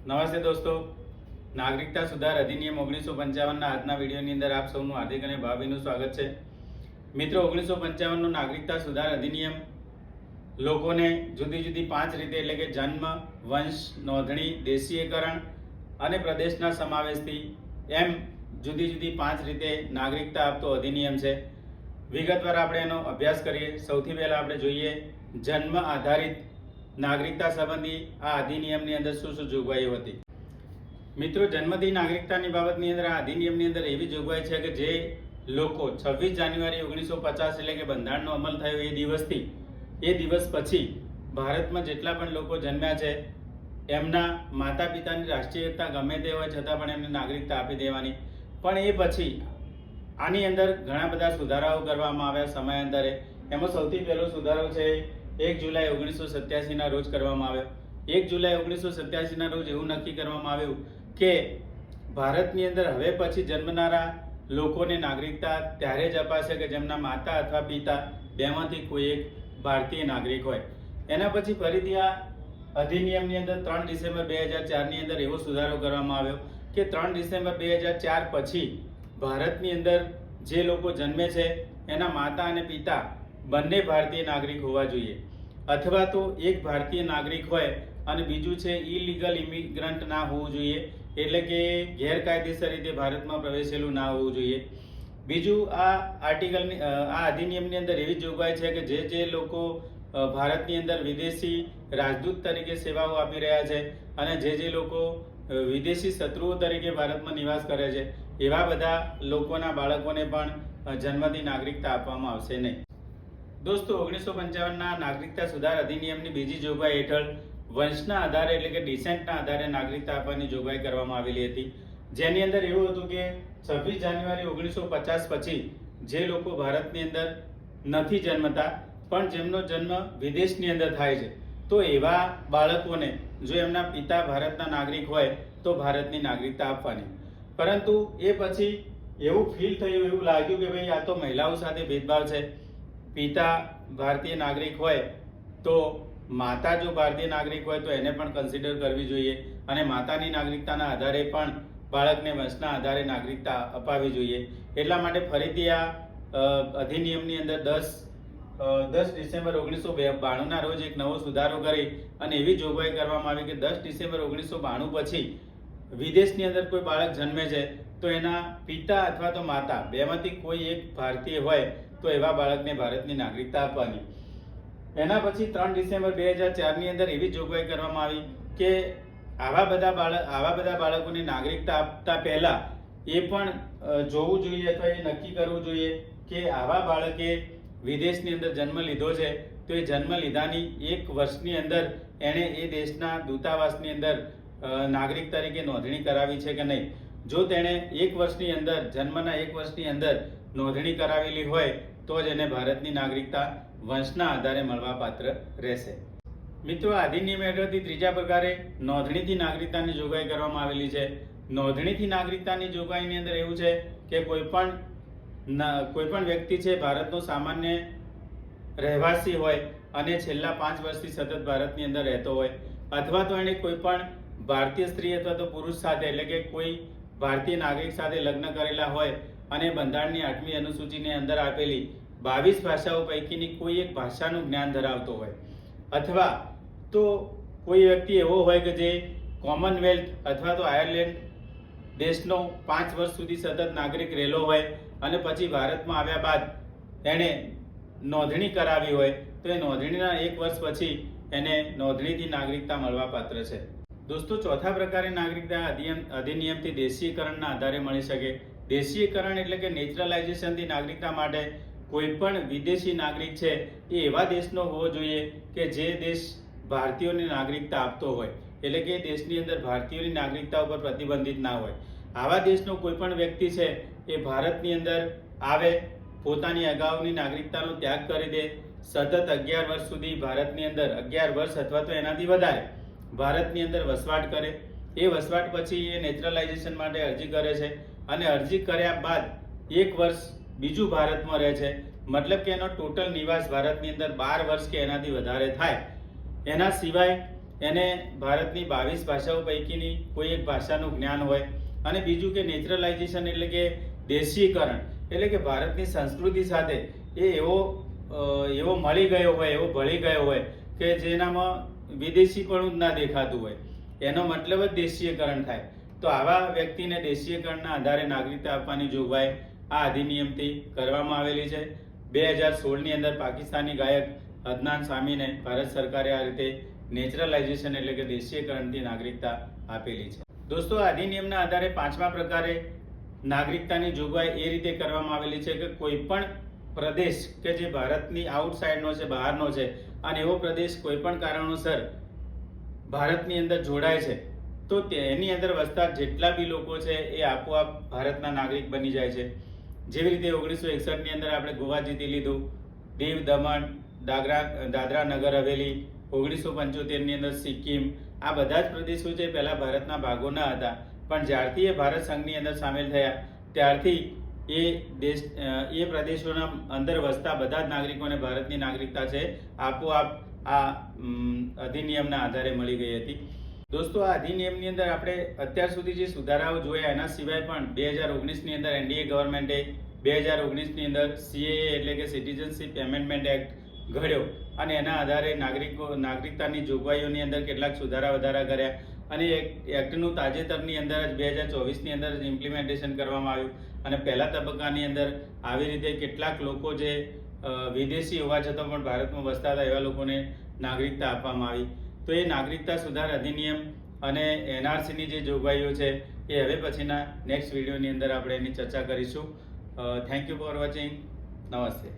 નમસ્તે દોસ્તો, નાગરિકતા સુધાર અધિનિયમ 1955ના આજના વિડીયોની અંદર આપ સૌનું હાર્દિક અને ભાવભીનું સ્વાગત છે. મિત્રો, 1955નો નાગરિકતા સુધાર અધિનિયમ લોકોને જુદી જુદી 5 રીતે એટલે કે જન્મ, વંશ, નોંધણી, દેશીયકરણ અને પ્રદેશના સમાવેશથી એમ જુદી જુદી 5 રીતે નાગરિકતા આપતો અધિનિયમ છે. વિગતવાર આપણે એનો અભ્યાસ કરીએ. સૌથી પહેલાં આપણે જોઈએ જન્મ આધારિત નાગરિકતા સંબંધી આ અધિનિયમની અંદર શું શું જોગવાઈઓ હતી. મિત્રો, જન્મથી નાગરિકતાની બાબતની અંદર આ અધિનિયમની અંદર એવી જોગવાઈ છે કે જે લોકો 26 જાન્યુઆરી 1950 એટલે કે બંધારણનો અમલ થયો એ દિવસ પછી ભારતમાં જેટલા પણ લોકો જન્મ્યા છે એમના માતા પિતાની રાષ્ટ્રીયતા ગમે તે હોય છતાં પણ એમને નાગરિકતા આપી દેવાની. પણ એ પછી આની અંદર ઘણા બધા સુધારાઓ કરવામાં આવ્યા સમયાંતરે. એમાં સૌથી પહેલો સુધારો છે 1 જુલાઈ 1987ના રોજ કરવામાં આવ્યો. 1 જુલાઈ 1987ના રોજ એવું નક્કી કરવામાં આવ્યું કે ભારતની અંદર હવે પછી જન્મનારા લોકોને નાગરિકતા ત્યારે જ અપાશે કે જેમના માતા અથવા પિતા બેમાંથી કોઈ એક ભારતીય નાગરિક હોય. એના પછી ફરીથી આ અધિનિયમની અંદર 3 ડિસેમ્બર 2004ની અંદર એવો સુધારો કરવામાં આવ્યો કે 3 ડિસેમ્બર 2004 પછી ભારતની અંદર જે લોકો જન્મે છે એના માતા અને પિતા બંને ભારતીય નાગરિક હોવા જોઈએ, અથવા તો એક ભારતીય નાગરિક હોય અને બીજું છે ઇલીગલ ઇમિગ્રન્ટ ના હોવું જોઈએ, એટલે કે ગેરકાયદેસર રીતે ભારતમાં પ્રવેશેલું ના હોવું જોઈએ. બીજું, આ અધિનિયમની અંદર એવી જોગવાઈ છે કે જે લોકો ભારતની અંદર વિદેશી રાજદૂત તરીકે સેવાઓ આપી રહ્યા છે અને જે લોકો વિદેશી શત્રુઓ તરીકે ભારતમાં નિવાસ કરે છે એવા બધા લોકોના બાળકોને પણ જન્મથી નાગરિકતા આપવામાં આવશે નહીં. દોસ્તો, 1955ના નાગરિકતા સુધાર અધિનિયમની બીજી જોગવાઈ હેઠળ વંશના આધારે એટલે કે ડિસેન્ટના આધારે નાગરિકતા આપવાની જોગવાઈ કરવામાં આવેલી હતી. જેની અંદર એવું હતું કે 26 જાન્યુઆરી 1950 પછી જે લોકો ભારતની અંદર નથી જન્મતા પણ જેમનો જન્મ વિદેશની અંદર થાય છે તો એવા બાળકોને જો એમના પિતા ભારતના નાગરિક હોય તો ભારતની નાગરિકતા આપવાની. પરંતુ એ પછી એવું ફીલ થયું, એવું લાગ્યું કે ભાઈ આ તો મહિલાઓ સાથે ભેદભાવ છે. પિતા ભારતીય નાગરિક હોય તો માતા જો ભારતીય નાગરિક હોય તો એને પણ કન્સિડર કરવી જોઈએ અને માતાની નાગરિકતાના આધારે પણ બાળકને વંશના આધારે નાગરિકતા અપાવવી જોઈએ. એટલા માટે ફરીથી આ અધિનિયમની અંદર 10 ડિસેમ્બર 1992ના રોજ એક નવો સુધારો કરી અને એવી જોગવાઈ કરવામાં આવી કે 10 ડિસેમ્બર 1992 પછી વિદેશની અંદર કોઈ બાળક જન્મે છે તો એના પિતા અથવા તો માતા બેમાંથી કોઈ એક ભારતીય હોય તો એવા બાળકને ભારતની નાગરિકતા આપવાની. એના પછી 3 ડિસેમ્બર 2004ની અંદર એવી જોગવાઈ કરવામાં આવી કે આવા બધા બાળકોને નાગરિકતા આપતા પહેલા એ પણ જોવું જોઈએ અથવા એ નક્કી કરવું જોઈએ કે આવા બાળકે વિદેશની અંદર જન્મ લીધો છે તો એ જન્મ લીધાની 1 વર્ષની અંદર એણે એ દેશના દૂતાવાસની અંદર નાગરિક તરીકે નોંધણી કરાવી છે કે નહીં. જો તેણે 1 વર્ષની અંદર જન્મના 1 વર્ષની અંદર નોંધણી કરાવેલી હોય તો જ એને ભારતની નાગરિકતા વંશના આધારે મળવાપાત્ર રહેશે. મિત્રો, આ અધિનિયમ હેઠળથી ત્રીજા પ્રકારે નોંધણીથી નાગરિકતાની જોગવાઈ કરવામાં આવેલી છે. નોંધણીથી નાગરિકતાની જોગવાઈની અંદર એવું છે કે કોઈ પણ વ્યક્તિ છે ભારતનો સામાન્ય રહેવાસી હોય અને છેલ્લા 5 વર્ષથી સતત ભારતની અંદર રહેતો હોય અથવા તો એને કોઈ પણ ભારતીય સ્ત્રી અથવા તો પુરુષ સાથે એટલે કે કોઈ ભારતીય નાગરિક સાથે લગ્ન કરેલા હોય અને બંધારણની 8મી અનુસૂચિની અંદર આપેલી 22 ભાષાઓ પૈકીની કોઈ એક ભાષાનું જ્ઞાન ધરાવતો હોય અથવા તો કોઈ વ્યક્તિ એવો હોય કે જે કોમનવેલ્થ અથવા તો આયર્લેન્ડ દેશનો 5 વર્ષ સુધી સતત નાગરિક રહેલો હોય અને પછી ભારતમાં આવ્યા બાદ એણે નોંધણી કરાવી હોય તો એ નોંધણીના 1 વર્ષ પછી એને નોંધણીથી નાગરિકતા મળવાપાત્ર છે. દોસ્તો, ચોથા પ્રકારે નાગરિકતા અધિનિયમથી દેશીયકરણના આધારે મળી શકે. દેશીયકરણ એટલે કે નેચરલાઇઝેશનથી નાગરિકતા માટે કોઈ પણ વિદેશી નાગરિક છે એ એવા દેશનો હોવો જોઈએ કે જે દેશ ભારતીયોની નાગરિકતા આપતો હોય, એટલે કે દેશની અંદર ભારતીયોની નાગરિકતા ઉપર પ્રતિબંધિત ના હોય. આવા દેશનો કોઈ પણ વ્યક્તિ છે એ ભારતની અંદર આવે, પોતાની અગાઉની નાગરિકતાનો ત્યાગ કરી દે, સતત 11 વર્ષ સુધી ભારતની અંદર 11 વર્ષ અથવા તો એનાથી વધારે ભારતની અંદર વસવાટ કરે. એ વસવાટ પછી એ નેચરલાઇઝેશન માટે અરજી કરે છે અને અરજી કર્યા બાદ 1 વર્ષ બીજું ભારતમાં રહે છે. મતલબ કે એનો ટોટલ નિવાસ ભારતની અંદર 12 વર્ષ કે એનાથી વધારે થાય. એના સિવાય એને ભારતની 22 ભાષાઓ પૈકીની કોઈ એક ભાષાનું જ્ઞાન હોય, અને બીજું કે નેચરલાઇઝેશન એટલે કે દેશીકરણ, એટલે કે ભારતની સંસ્કૃતિ સાથે એ એવો મળી ગયો હોય, એવો ભળી ગયો હોય કે જેનામાં વિદેશીપણું જ ના દેખાતું હોય, એનો મતલબ જ દેશીયકરણ થાય. તો આવા વ્યક્તિને દેશીયકરણના આધારે નાગરિકતા આપવાની જોગવાઈ આ અધિનિયમથી કરવામાં આવેલી છે. 2016ની અંદર પાકિસ્તાની ગાયક અદનાન સામીને ભારત સરકારે આ રીતે નેચરલાઇઝેશન એટલે કે દેશીયકરણથી નાગરિકતા આપેલી છે. દોસ્તો, આ અધિનિયમના આધારે 5મા પ્રકારે નાગરિકતાની જોગવાઈ એ રીતે કરવામાં આવેલી છે કે કોઈ પણ પ્રદેશ કે જે ભારતની આઉટસાઇડનો છે, બહારનો છે, અને એવો પ્રદેશ કોઈ પણ કારણોસર ભારતની અંદર જોડાય છે તો તેની અંદર વસતા જેટલા બી લોકો છે એ આપોઆપ ભારતના નાગરિક બની જાય છે. જેવી રીતે 1961ની અંદર આપણે ગોવા જીતી લીધું, દીવ, દમણ, દાદરા નગર હવેલી, 1975ની અંદર સિક્કિમ, આ બધા જ પ્રદેશો છે પહેલા ભારતના ભાગો ન હતા, પણ જ્યારથી એ ભારત સંઘની અંદર સામેલ થયા ત્યારથી એ પ્રદેશોના અંદર વસતા બધા જ નાગરિકોને ભારતની નાગરિકતા છે આપોઆપ આ અધિનિયમના આધારે મળી ગઈ હતી. દોસ્તો, આ અધિનિયમની અંદર આપણે અત્યાર સુધી જે સુધારાઓ જોયા એના સિવાય પણ 2019ની અંદર એનડીએ ગવર્મેન્ટે 2019ની અંદર CAA એટલે કે સિટીઝનશીપ એમેન્ડમેન્ટ એક્ટ ઘડ્યો, અને એના આધારે નાગરિકતાની જોગવાઈઓની અંદર કેટલાક સુધારા વધારા કર્યા, અને એક્ટનું તાજેતરની અંદર જ 2024ની અંદર જ ઇમ્પ્લિમેન્ટેશન કરવામાં આવ્યું, અને પહેલા તબક્કાની અંદર આવી રીતે કેટલાક લોકો જે વિદેશી હોવા છતાં પણ ભારતમાં વસતા હતા એવા લોકોને નાગરિકતા આપવામાં આવી. તો એ નાગરિકતા સુધાર અધિનિયમ અને NRCની જે જોગવાઈઓ છે એ હવે પછીના નેક્સ્ટ વિડીયોની અંદર આપણે એની ચર્ચા કરીશું. Thank you for watching. નમસ્તે.